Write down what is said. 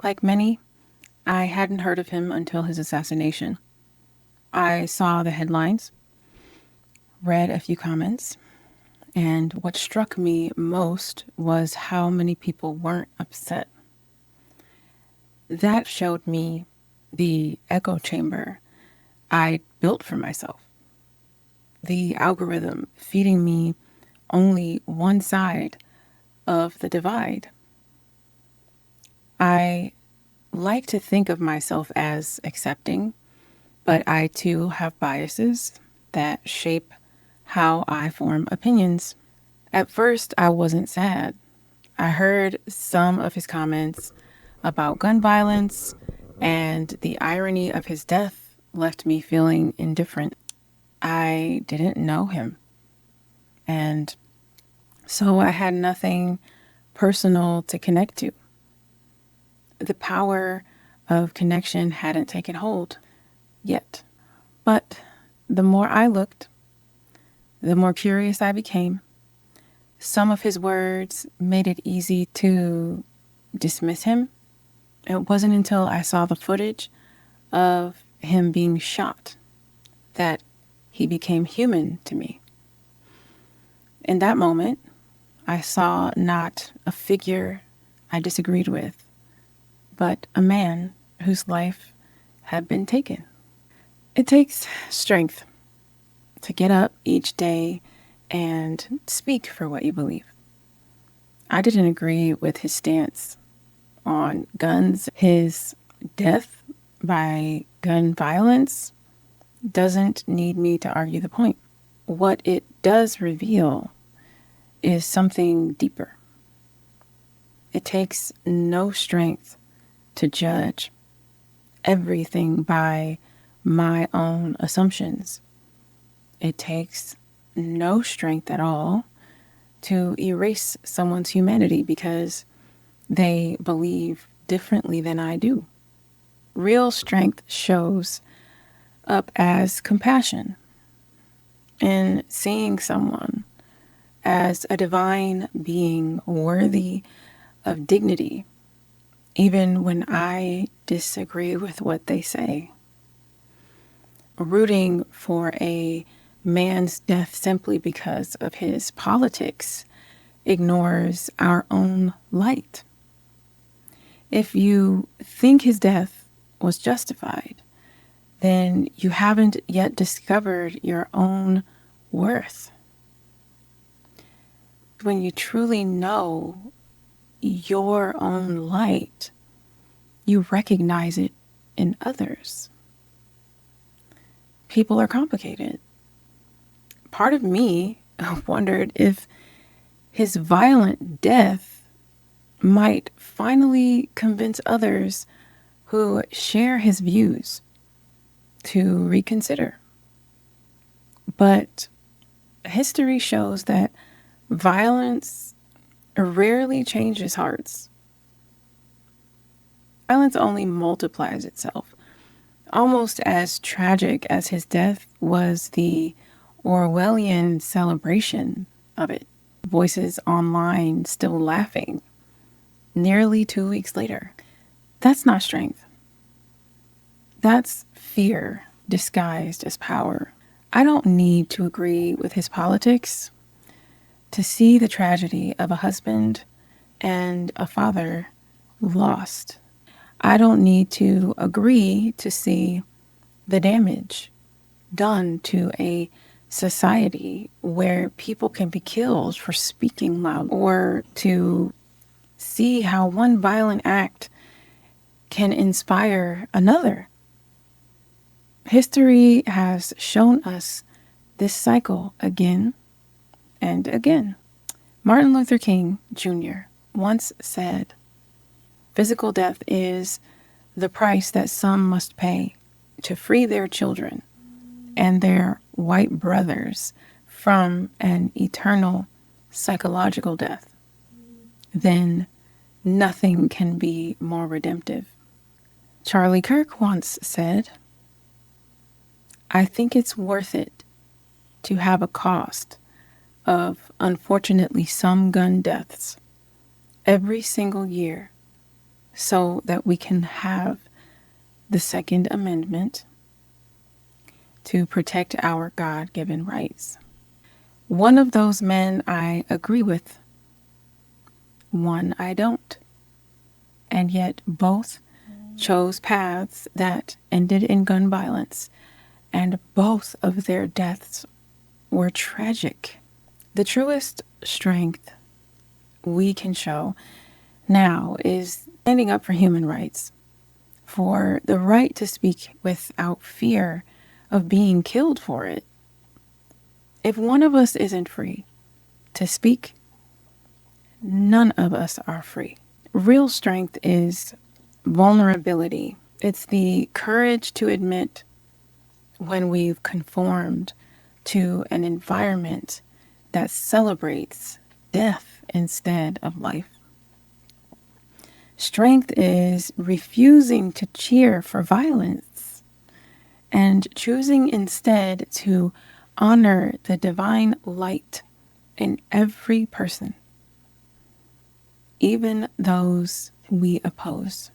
Like many, I hadn't heard of him until his assassination. I saw the headlines, read a few comments, and what struck me most was how many people weren't upset. That showed me the echo chamber I built for myself. The algorithm feeding me only one side of the divide. I like to think of myself as accepting, but I too have biases that shape how I form opinions. At first, I wasn't sad. I heard some of his comments about gun violence, and the irony of his death left me feeling indifferent. I didn't know him, and so I had nothing personal to connect to. The power of connection hadn't taken hold yet. But the more I looked, the more curious I became. Some of his words made it easy to dismiss him. It wasn't until I saw the footage of him being shot that he became human to me. In that moment, I saw not a figure I disagreed with, but a man whose life had been taken. It takes strength to get up each day and speak for what you believe. I didn't agree with his stance on guns. His death by gun violence doesn't need me to argue the point. What it does reveal is something deeper. It takes no strength to judge everything by my own assumptions. It takes no strength at all to erase someone's humanity because they believe differently than I do. Real strength shows up as compassion in seeing someone as a divine being worthy of dignity, even when I disagree with what they say. Rooting for a man's death simply because of his politics ignores our own light. If you think his death was justified, then you haven't yet discovered your own worth. When you truly know your own light, you recognize it in others. People are complicated. Part of me wondered if his violent death might finally convince others who share his views to reconsider. But history shows that violence rarely changes hearts. Violence only multiplies itself. Almost as tragic as his death was the Orwellian celebration of it. Voices online still laughing nearly 2 weeks later. That's not strength. That's fear disguised as power. I don't need to agree with his politics to see the tragedy of a husband and a father lost. I don't need to agree to see the damage done to a society where people can be killed for speaking loud, or to see how one violent act can inspire another. History has shown us this cycle again and again. Martin Luther King Jr. once said, "Physical death is the price that some must pay to free their children and their white brothers from an eternal psychological death. Then nothing can be more redemptive." Charlie Kirk once said, "I think it's worth it to have a cost of, unfortunately, some gun deaths every single year so that we can have the Second Amendment to protect our God-given rights. One of those men I agree with, one I don't. And yet both chose paths that ended in gun violence, and both of their deaths were tragic. The truest strength we can show now is standing up for human rights, for the right to speak without fear of being killed for it. If one of us isn't free to speak, none of us are free. Real strength is vulnerability. It's the courage to admit when we've conformed to an environment that celebrates death instead of life. Strength is refusing to cheer for violence and choosing instead to honor the divine light in every person, even those we oppose.